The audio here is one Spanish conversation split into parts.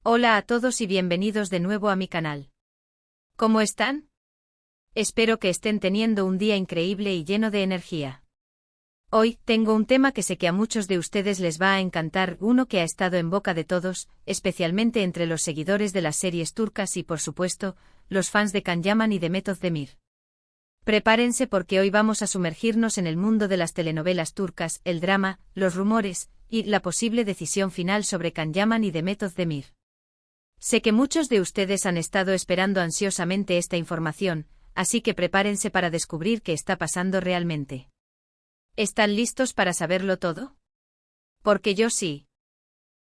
Hola a todos y bienvenidos de nuevo a mi canal. ¿Cómo están? Espero que estén teniendo un día increíble y lleno de energía. Hoy, tengo un tema que sé que a muchos de ustedes les va a encantar, uno que ha estado en boca de todos, especialmente entre los seguidores de las series turcas y, por supuesto, los fans de Can Yaman y de Demet Özdemir. Prepárense porque hoy vamos a sumergirnos en el mundo de las telenovelas turcas, el drama, los rumores, y la posible decisión final sobre Can Yaman y Demet Özdemir. Sé que muchos de ustedes han estado esperando ansiosamente esta información, así que prepárense para descubrir qué está pasando realmente. ¿Están listos para saberlo todo? Porque yo sí.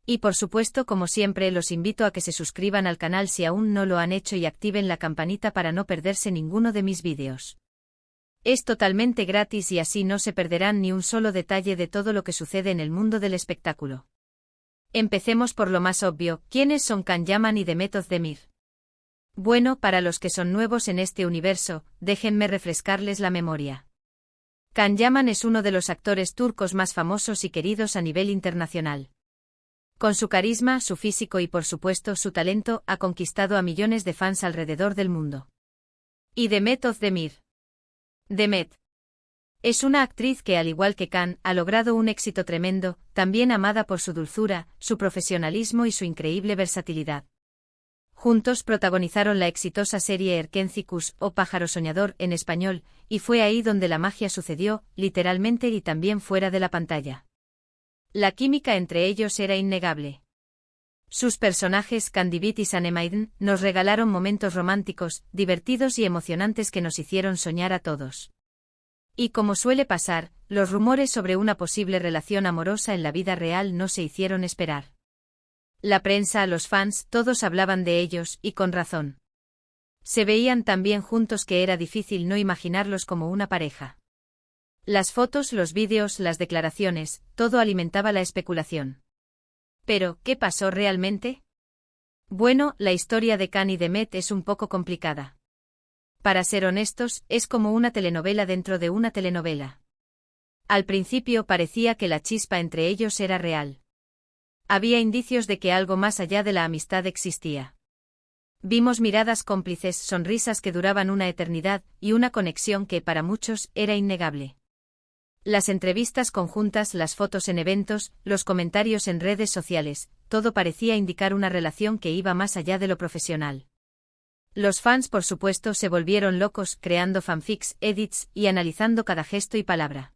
Y por supuesto, como siempre, los invito a que se suscriban al canal si aún no lo han hecho y activen la campanita para no perderse ninguno de mis vídeos. Es totalmente gratis y así no se perderán ni un solo detalle de todo lo que sucede en el mundo del espectáculo. Empecemos por lo más obvio, ¿quiénes son Can Yaman y Demet Özdemir? Bueno, para los que son nuevos en este universo, déjenme refrescarles la memoria. Can Yaman es uno de los actores turcos más famosos y queridos a nivel internacional. Con su carisma, su físico y por supuesto su talento, ha conquistado a millones de fans alrededor del mundo. ¿Y Demet Özdemir? Demet es una actriz que, al igual que Can, ha logrado un éxito tremendo, también amada por su dulzura, su profesionalismo y su increíble versatilidad. Juntos protagonizaron la exitosa serie Erkencikus, o Pájaro Soñador, en español, y fue ahí donde la magia sucedió, literalmente y también fuera de la pantalla. La química entre ellos era innegable. Sus personajes, Candibit y Sanemaiden, nos regalaron momentos románticos, divertidos y emocionantes que nos hicieron soñar a todos. Y como suele pasar, los rumores sobre una posible relación amorosa en la vida real no se hicieron esperar. La prensa, los fans, todos hablaban de ellos, y con razón. Se veían tan bien juntos que era difícil no imaginarlos como una pareja. Las fotos, los vídeos, las declaraciones, todo alimentaba la especulación. Pero, ¿qué pasó realmente? Bueno, la historia de Can y Demet es un poco complicada. Para ser honestos, es como una telenovela dentro de una telenovela. Al principio parecía que la chispa entre ellos era real. Había indicios de que algo más allá de la amistad existía. Vimos miradas cómplices, sonrisas que duraban una eternidad, y una conexión que, para muchos, era innegable. Las entrevistas conjuntas, las fotos en eventos, los comentarios en redes sociales, todo parecía indicar una relación que iba más allá de lo profesional. Los fans, por supuesto, se volvieron locos, creando fanfics, edits, y analizando cada gesto y palabra.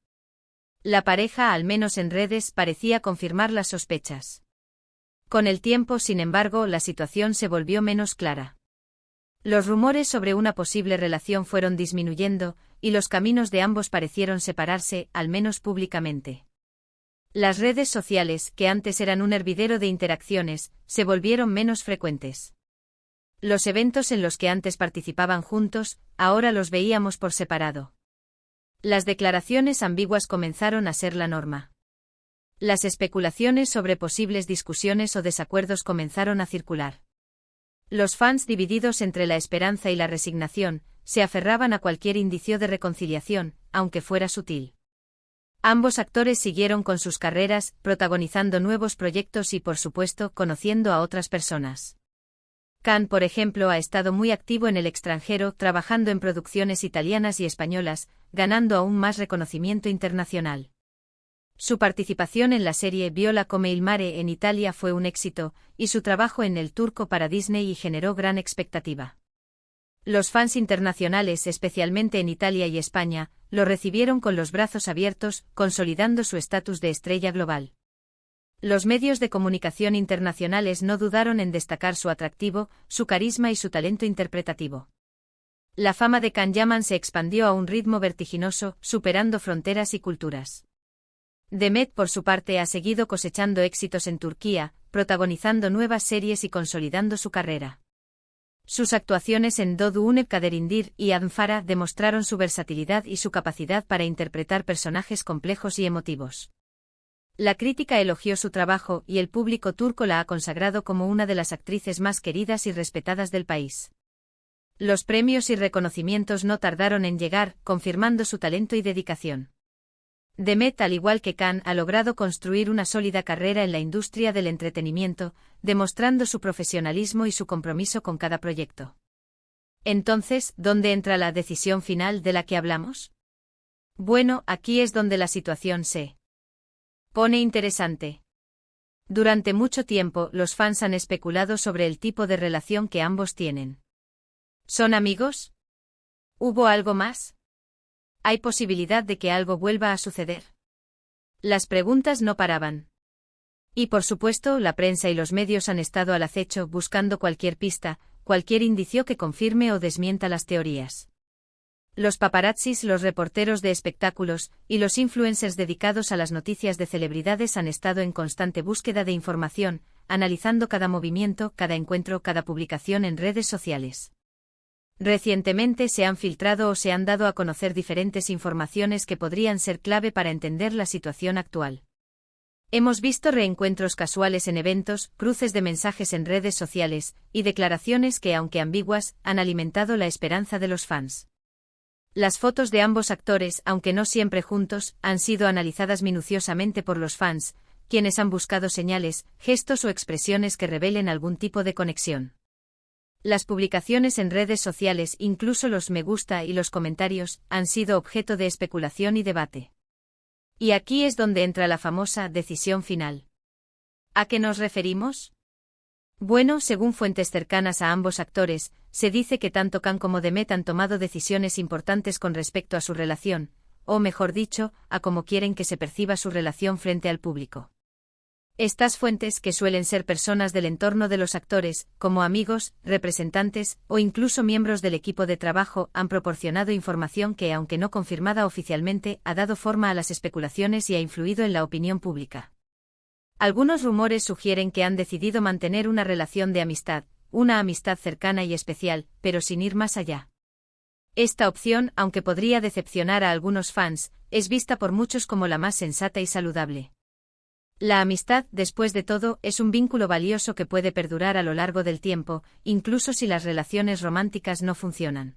La pareja, al menos en redes, parecía confirmar las sospechas. Con el tiempo, sin embargo, la situación se volvió menos clara. Los rumores sobre una posible relación fueron disminuyendo, y los caminos de ambos parecieron separarse, al menos públicamente. Las redes sociales, que antes eran un hervidero de interacciones, se volvieron menos frecuentes. Los eventos en los que antes participaban juntos, ahora los veíamos por separado. Las declaraciones ambiguas comenzaron a ser la norma. Las especulaciones sobre posibles discusiones o desacuerdos comenzaron a circular. Los fans, divididos entre la esperanza y la resignación, se aferraban a cualquier indicio de reconciliación, aunque fuera sutil. Ambos actores siguieron con sus carreras, protagonizando nuevos proyectos y, por supuesto, conociendo a otras personas. Can, por ejemplo, ha estado muy activo en el extranjero, trabajando en producciones italianas y españolas, ganando aún más reconocimiento internacional. Su participación en la serie Viola come il mare en Italia fue un éxito, y su trabajo en El Turco para Disney generó gran expectativa. Los fans internacionales, especialmente en Italia y España, lo recibieron con los brazos abiertos, consolidando su estatus de estrella global. Los medios de comunicación internacionales no dudaron en destacar su atractivo, su carisma y su talento interpretativo. La fama de Can Yaman se expandió a un ritmo vertiginoso, superando fronteras y culturas. Demet, por su parte, ha seguido cosechando éxitos en Turquía, protagonizando nuevas series y consolidando su carrera. Sus actuaciones en Doğu Une Kaderindir y Adnfara demostraron su versatilidad y su capacidad para interpretar personajes complejos y emotivos. La crítica elogió su trabajo y el público turco la ha consagrado como una de las actrices más queridas y respetadas del país. Los premios y reconocimientos no tardaron en llegar, confirmando su talento y dedicación. Demet, al igual que Khan, ha logrado construir una sólida carrera en la industria del entretenimiento, demostrando su profesionalismo y su compromiso con cada proyecto. Entonces, ¿dónde entra la decisión final de la que hablamos? Bueno, aquí es donde la situación se pone interesante. Durante mucho tiempo, los fans han especulado sobre el tipo de relación que ambos tienen. ¿Son amigos? ¿Hubo algo más? ¿Hay posibilidad de que algo vuelva a suceder? Las preguntas no paraban. Y por supuesto, la prensa y los medios han estado al acecho buscando cualquier pista, cualquier indicio que confirme o desmienta las teorías. Los paparazzis, los reporteros de espectáculos y los influencers dedicados a las noticias de celebridades han estado en constante búsqueda de información, analizando cada movimiento, cada encuentro, cada publicación en redes sociales. Recientemente se han filtrado o se han dado a conocer diferentes informaciones que podrían ser clave para entender la situación actual. Hemos visto reencuentros casuales en eventos, cruces de mensajes en redes sociales, y declaraciones que, aunque ambiguas, han alimentado la esperanza de los fans. Las fotos de ambos actores, aunque no siempre juntos, han sido analizadas minuciosamente por los fans, quienes han buscado señales, gestos o expresiones que revelen algún tipo de conexión. Las publicaciones en redes sociales, incluso los me gusta y los comentarios, han sido objeto de especulación y debate. Y aquí es donde entra la famosa decisión final. ¿A qué nos referimos? Bueno, según fuentes cercanas a ambos actores, se dice que tanto Khan como Demet han tomado decisiones importantes con respecto a su relación, o mejor dicho, a cómo quieren que se perciba su relación frente al público. Estas fuentes, que suelen ser personas del entorno de los actores, como amigos, representantes o incluso miembros del equipo de trabajo, han proporcionado información que, aunque no confirmada oficialmente, ha dado forma a las especulaciones y ha influido en la opinión pública. Algunos rumores sugieren que han decidido mantener una relación de amistad, una amistad cercana y especial, pero sin ir más allá. Esta opción, aunque podría decepcionar a algunos fans, es vista por muchos como la más sensata y saludable. La amistad, después de todo, es un vínculo valioso que puede perdurar a lo largo del tiempo, incluso si las relaciones románticas no funcionan.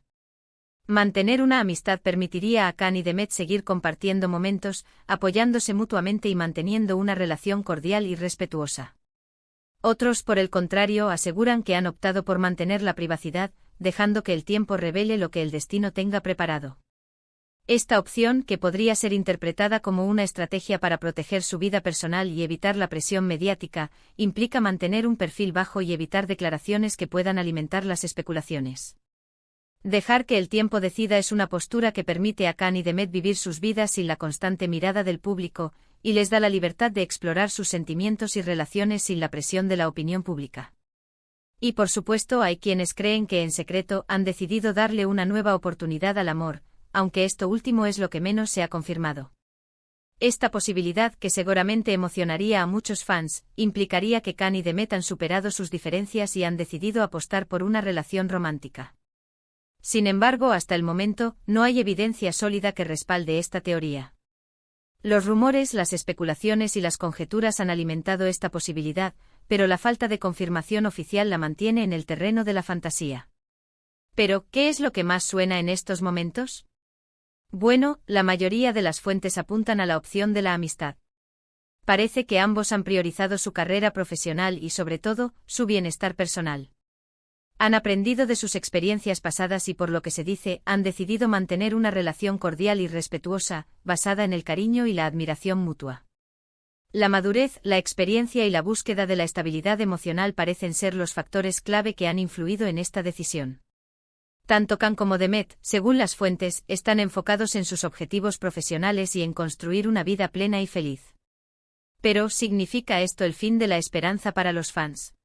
Mantener una amistad permitiría a Khan y Demet seguir compartiendo momentos, apoyándose mutuamente y manteniendo una relación cordial y respetuosa. Otros, por el contrario, aseguran que han optado por mantener la privacidad, dejando que el tiempo revele lo que el destino tenga preparado. Esta opción, que podría ser interpretada como una estrategia para proteger su vida personal y evitar la presión mediática, implica mantener un perfil bajo y evitar declaraciones que puedan alimentar las especulaciones. Dejar que el tiempo decida es una postura que permite a Khan y Demet vivir sus vidas sin la constante mirada del público, y les da la libertad de explorar sus sentimientos y relaciones sin la presión de la opinión pública. Y por supuesto hay quienes creen que en secreto han decidido darle una nueva oportunidad al amor, aunque esto último es lo que menos se ha confirmado. Esta posibilidad, que seguramente emocionaría a muchos fans, implicaría que Khan y Demet han superado sus diferencias y han decidido apostar por una relación romántica. Sin embargo, hasta el momento, no hay evidencia sólida que respalde esta teoría. Los rumores, las especulaciones y las conjeturas han alimentado esta posibilidad, pero la falta de confirmación oficial la mantiene en el terreno de la fantasía. Pero, ¿qué es lo que más suena en estos momentos? Bueno, la mayoría de las fuentes apuntan a la opción de la amistad. Parece que ambos han priorizado su carrera profesional y, sobre todo, su bienestar personal. Han aprendido de sus experiencias pasadas y, por lo que se dice, han decidido mantener una relación cordial y respetuosa, basada en el cariño y la admiración mutua. La madurez, la experiencia y la búsqueda de la estabilidad emocional parecen ser los factores clave que han influido en esta decisión. Tanto Khan como Demet, según las fuentes, están enfocados en sus objetivos profesionales y en construir una vida plena y feliz. Pero, ¿significa esto el fin de la esperanza para los fans?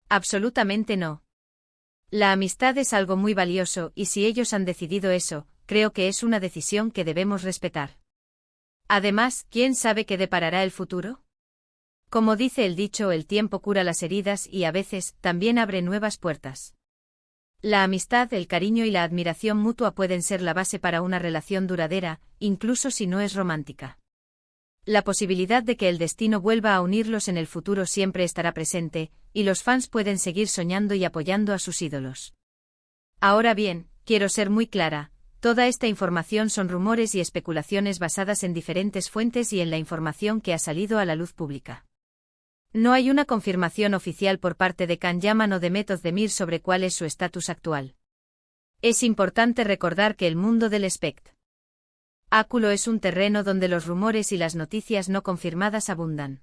Absolutamente no. La amistad es algo muy valioso y si ellos han decidido eso, creo que es una decisión que debemos respetar. Además, ¿quién sabe qué deparará el futuro? Como dice el dicho, el tiempo cura las heridas y a veces, también abre nuevas puertas. La amistad, el cariño y la admiración mutua pueden ser la base para una relación duradera, incluso si no es romántica. La posibilidad de que el destino vuelva a unirlos en el futuro siempre estará presente, y los fans pueden seguir soñando y apoyando a sus ídolos. Ahora bien, quiero ser muy clara, Toda esta información son rumores y especulaciones basadas en diferentes fuentes y en la información que ha salido a la luz pública. No hay una confirmación oficial por parte de Can Yaman o de Mehmet Özdemir sobre cuál es su estatus actual. Es importante recordar que el mundo del espectáculo es un terreno donde los rumores y las noticias no confirmadas abundan.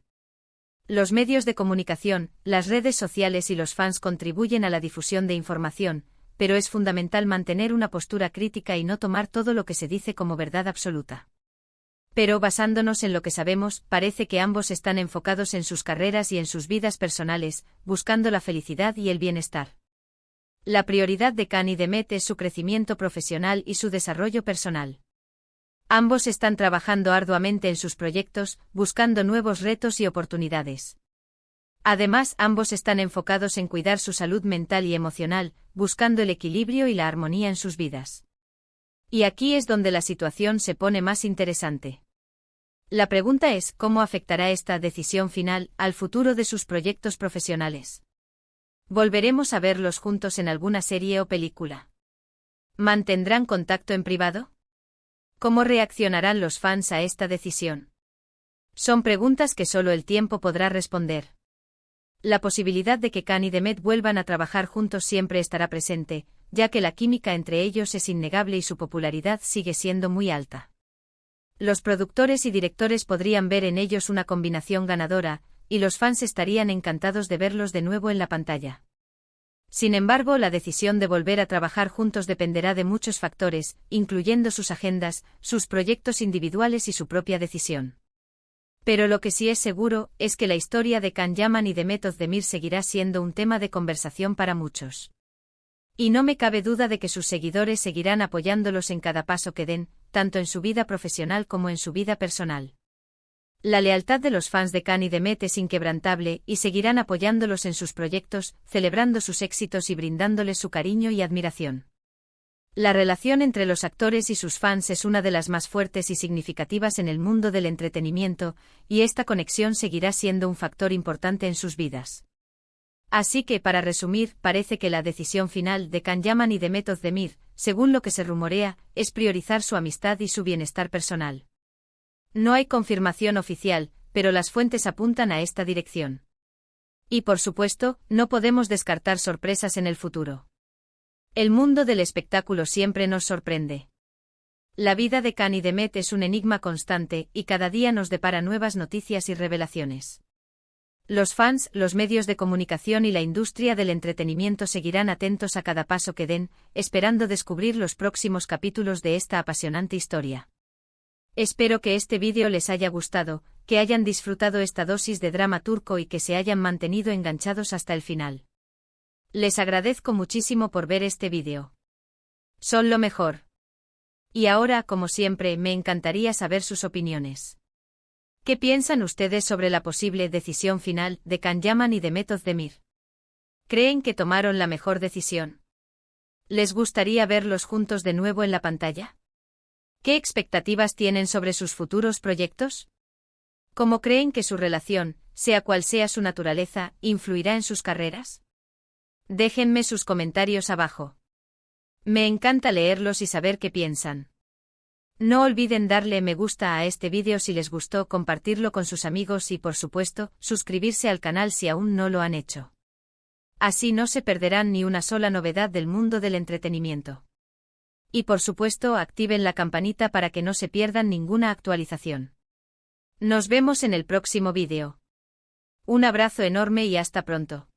Los medios de comunicación, las redes sociales y los fans contribuyen a la difusión de información, pero es fundamental mantener una postura crítica y no tomar todo lo que se dice como verdad absoluta. Pero basándonos en lo que sabemos, parece que ambos están enfocados en sus carreras y en sus vidas personales, buscando la felicidad y el bienestar. La prioridad de Can y de Mehmet es su crecimiento profesional y su desarrollo personal. Ambos están trabajando arduamente en sus proyectos, buscando nuevos retos y oportunidades. Además, ambos están enfocados en cuidar su salud mental y emocional, buscando el equilibrio y la armonía en sus vidas. Y aquí es donde la situación se pone más interesante. La pregunta es, ¿cómo afectará esta decisión final al futuro de sus proyectos profesionales? ¿Volveremos a verlos juntos en alguna serie o película? ¿Mantendrán contacto en privado? ¿Cómo reaccionarán los fans a esta decisión? Son preguntas que solo el tiempo podrá responder. La posibilidad de que Can y de Mehmet vuelvan a trabajar juntos siempre estará presente, ya que la química entre ellos es innegable y su popularidad sigue siendo muy alta. Los productores y directores podrían ver en ellos una combinación ganadora, y los fans estarían encantados de verlos de nuevo en la pantalla. Sin embargo, la decisión de volver a trabajar juntos dependerá de muchos factores, incluyendo sus agendas, sus proyectos individuales y su propia decisión. Pero lo que sí es seguro, es que la historia de Can Yaman y de Mehmet Özdemir seguirá siendo un tema de conversación para muchos. Y no me cabe duda de que sus seguidores seguirán apoyándolos en cada paso que den, tanto en su vida profesional como en su vida personal. La lealtad de los fans de Can y de Mehmet es inquebrantable y seguirán apoyándolos en sus proyectos, celebrando sus éxitos y brindándoles su cariño y admiración. La relación entre los actores y sus fans es una de las más fuertes y significativas en el mundo del entretenimiento, y esta conexión seguirá siendo un factor importante en sus vidas. Así que, para resumir, parece que la decisión final de Can Yaman y de Mehmet Özdemir, según lo que se rumorea, es priorizar su amistad y su bienestar personal. No hay confirmación oficial, pero las fuentes apuntan a esta dirección. Y por supuesto, no podemos descartar sorpresas en el futuro. El mundo del espectáculo siempre nos sorprende. La vida de Can y de Mehmet es un enigma constante y cada día nos depara nuevas noticias y revelaciones. Los fans, los medios de comunicación y la industria del entretenimiento seguirán atentos a cada paso que den, esperando descubrir los próximos capítulos de esta apasionante historia. Espero que este vídeo les haya gustado, que hayan disfrutado esta dosis de drama turco y que se hayan mantenido enganchados hasta el final. Les agradezco muchísimo por ver este vídeo. Son lo mejor. Y ahora, como siempre, me encantaría saber sus opiniones. ¿Qué piensan ustedes sobre la posible decisión final de Can Yaman y de Mehmet Özdemir? ¿Creen que tomaron la mejor decisión? ¿Les gustaría verlos juntos de nuevo en la pantalla? ¿Qué expectativas tienen sobre sus futuros proyectos? ¿Cómo creen que su relación, sea cual sea su naturaleza, influirá en sus carreras? Déjenme sus comentarios abajo. Me encanta leerlos y saber qué piensan. No olviden darle me gusta a este vídeo si les gustó, compartirlo con sus amigos y, por supuesto, suscribirse al canal si aún no lo han hecho. Así no se perderán ni una sola novedad del mundo del entretenimiento. Y por supuesto, activen la campanita para que no se pierdan ninguna actualización. Nos vemos en el próximo vídeo. Un abrazo enorme y hasta pronto.